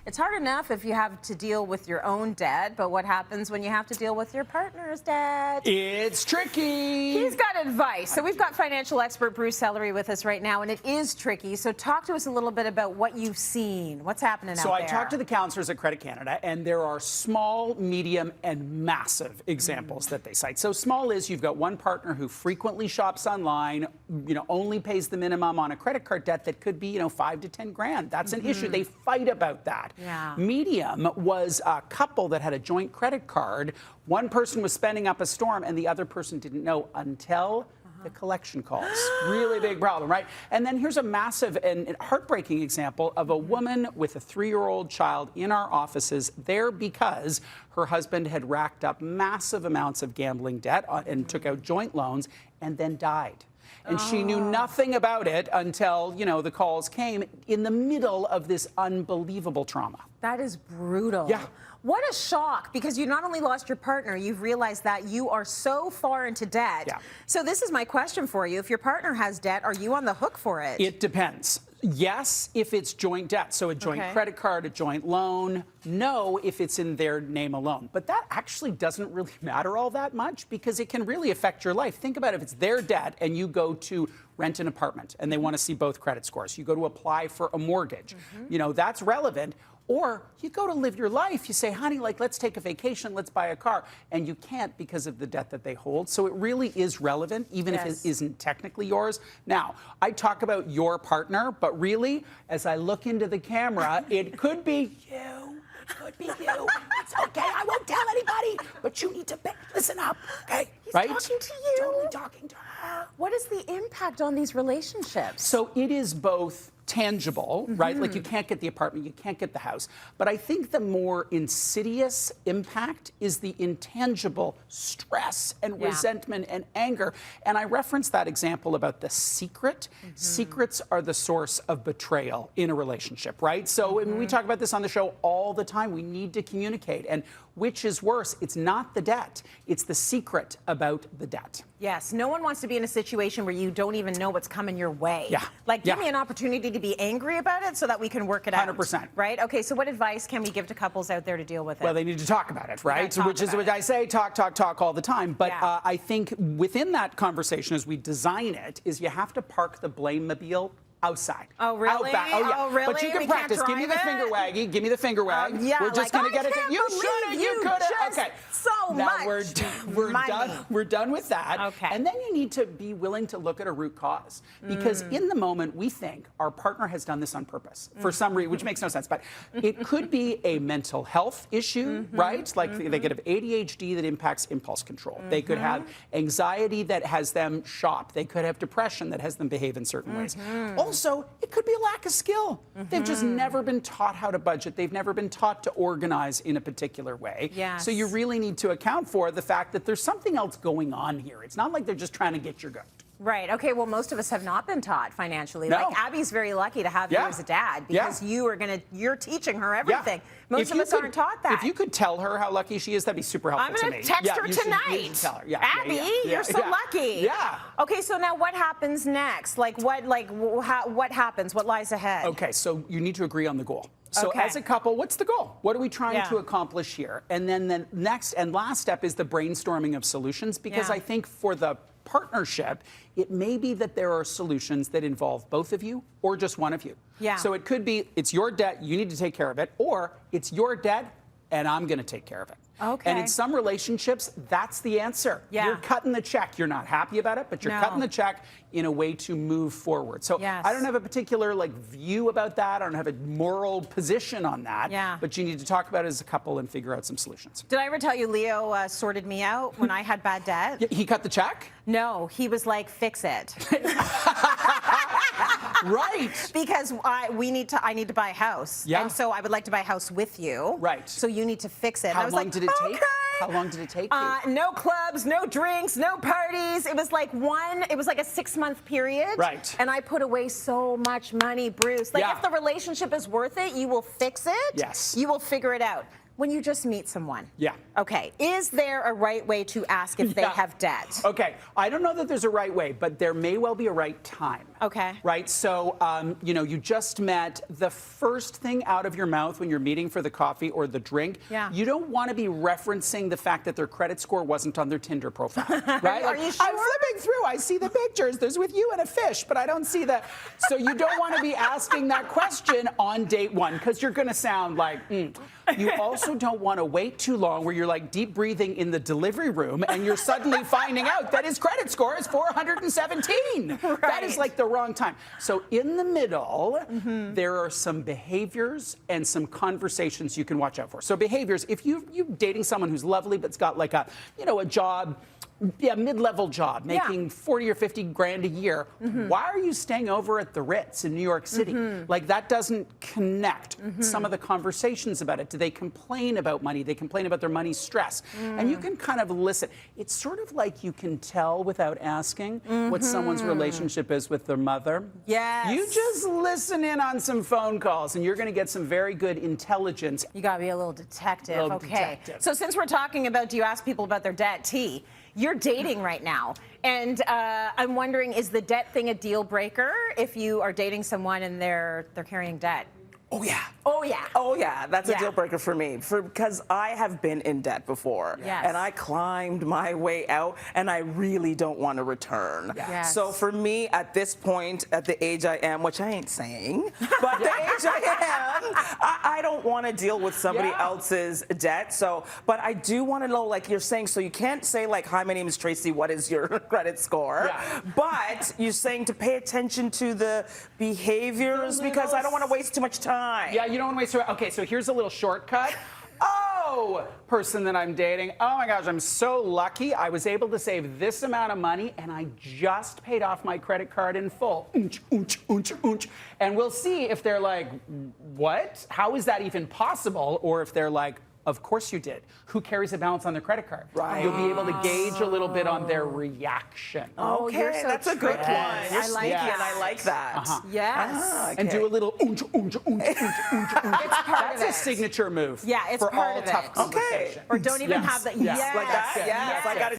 It's hard enough if you have to deal with your own debt, but what happens when you have to deal with your partner's debt? It's tricky. He's got advice. So we've got financial expert Bruce Sellery with us right now, and it is tricky. So talk to us a little bit about what you've seen. What's happening out there? So I talked to the counselors at Credit Canada, and there are small, medium, and massive examples that they cite. So small is you've got one partner who frequently shops online, only pays the minimum on a credit card debt that could be, 5 to 10 grand. That's an issue. They fight about that. Yeah. Medium was a couple that had a joint credit card. One person was spending up a storm, and the other person didn't know until the collection calls. Really big problem, right? And then here's a massive and heartbreaking example of a woman with a 3-year-old child in our offices there because her husband had racked up massive amounts of gambling debt and took out joint loans and then died. And she knew nothing about it until, the calls came in the middle of this unbelievable trauma. That is brutal. Yeah. What a shock, because you not only lost your partner, you've realized that you are so far into debt. Yeah. So this is my question for you. If your partner has debt, are you on the hook for it? It depends. Yes, if it's joint debt, so a joint credit card, a joint loan. No, if it's in their name alone. But that actually doesn't really matter all that much because it can really affect your life. Think about if it's their debt and you go to rent an apartment and they want to see both credit scores. You go to apply for a mortgage. That's relevant. Or you go to live your life. You say, honey, let's take a vacation, let's buy a car. And you can't because of the debt that they hold. So it really is relevant, even if it isn't technically yours. Now, I talk about your partner, but really, as I look into the camera, it could be you. It could be you. It's okay. I won't tell anybody. But you need to listen up, okay? He's talking to you. Totally talking to her. What is the impact on these relationships? So it is both tangible, right? Like you can't get the apartment, you can't get the house. But I think the more insidious impact is the intangible stress and resentment and anger. And I referenced that example about the secret. Secrets are the source of betrayal in a relationship, right? So I mean, we talk about this on the show all the time. We need to communicate. And which is worse? It's not the debt. It's the secret about the debt. Yes, no one wants to be in a situation where you don't even know what's coming your way. Yeah. Give me an opportunity to be angry about it so that we can work it out. 100%. Right? Okay, so what advice can we give to couples out there to deal with it? Well, they need to talk about it, right? Which is what I say, talk all the time. But I think within that conversation, as we design it, is you have to park the blame-mobile outside. Oh, really? Out back. Oh, yeah. Oh, really? But you can practice. Give me the finger waggy. Give me the finger wag. Yeah, we're just going to get it. You should have. You could have. Okay. So now much. We're done. We're done with that. Okay. And then you need to be willing to look at a root cause. Because in the moment, we think our partner has done this on purpose for some reason, which makes no sense. But it could be a mental health issue, right? Like they could have ADHD that impacts impulse control. They could have anxiety that has them shop. They could have depression that has them behave in certain ways. Also, it could be a lack of skill. They've just never been taught how to budget. They've never been taught to organize in a particular way. Yes. So you really need to account for the fact that there's something else going on here. It's not like they're just trying to get your goat. Right. Okay. Well, most of us have not been taught financially. No. Like Abby's very lucky to have you as a dad because you're teaching her everything. Most of us aren't taught that. If you could tell her how lucky she is, that'd be super helpful to me. I'm going to text her tonight. You should tell her. Abby, you're so lucky. Yeah. Okay. So now what happens next? What happens? What lies ahead? Okay. So you need to agree on the goal. So as a couple, what's the goal? What are we trying to accomplish here? And then the next and last step is the brainstorming of solutions, because I think for the partnership, it may be that there are solutions that involve both of you or just one of you. Yeah. So it could be it's your debt, you need to take care of it, or it's your debt and I'm going to take care of it. Okay. And in some relationships, that's the answer. Yeah. You're cutting the check. You're not happy about it, but you're cutting the check in a way to move forward. So I don't have a particular view about that. I don't have a moral position on that. Yeah. But you need to talk about it as a couple and figure out some solutions. Did I ever tell you Leo sorted me out when I had bad debt? He cut the check? No, he was like, fix it. Right. Because I need to buy a house. Yeah. And so I would like to buy a house with you. Right. So you need to fix it. How long did it take? Okay. How long did it take you? No clubs, no drinks, no parties. It was like a 6-month period. Right. And I put away so much money, Bruce. If the relationship is worth it, you will fix it. Yes. You will figure it out. When you just meet someone. Yeah. Okay. Is there a right way to ask if they have debt? Okay. I don't know that there's a right way, but there may well be a right time. Okay. Right? So, you just met. The first thing out of your mouth when you're meeting for the coffee or the drink, you don't want to be referencing the fact that their credit score wasn't on their Tinder profile. Right? Are you sure? I'm flipping through. I see the pictures. There's with you and a fish, but I don't see that. So you don't want to be asking that question on date one because you're going to sound like, You also don't want to wait too long where you're like deep breathing in the delivery room and you're suddenly finding out that his credit score is 417. Right. That is like the wrong time. So in the middle, there are some behaviors and some conversations you can watch out for. So behaviors, if you're dating someone who's lovely but's got like a job, mid-level job, making 40 or 50 grand a year. Why are you staying over at the Ritz in New York City? Like that doesn't connect. Some of the conversations about it. Do they complain about money? They complain about their money stress. And you can kind of listen. It's sort of like you can tell without asking what someone's relationship is with their mother. Yes. You just listen in on some phone calls and you're going to get some very good intelligence. You got to be a little detective. Little okay. detective. So since we're talking about do you ask people about their debt, T, you're dating right now. And I'm wondering, is the debt thing a deal breaker if you are dating someone and they're carrying debt? Oh, yeah. Oh, yeah. Oh, yeah. That's a deal breaker for me because I have been in debt before. Yes. And I climbed my way out, and I really don't want to return. Yes. So for me, at this point, at the age I am, which I ain't saying, but the age I am, I don't want to deal with somebody else's debt. So, but I do want to know, like you're saying, so you can't say, like, hi, my name is Tracy, what is your credit score? Yeah. But you're saying to pay attention to the behaviors because I don't want to waste too much time. Yeah, you don't want to waste your... Okay, so here's a little shortcut. Oh, person that I'm dating. Oh my gosh, I'm so lucky. I was able to save this amount of money and I just paid off my credit card in full. And we'll see if they're like, what? How is that even possible? Or if they're like, of course you did. Who carries a balance on their credit card? Right. You'll be able to gauge a little bit on their reaction. Oh, Okay, you're so that's a good tricky. one. You're I like sneaky, that. and I like that. Yes. And do a little It's part That's of a it. signature move. Yeah, it's for part all of it. tough Okay. conversation. Or don't even have that. Yes. Like that? Yes. Yes, I got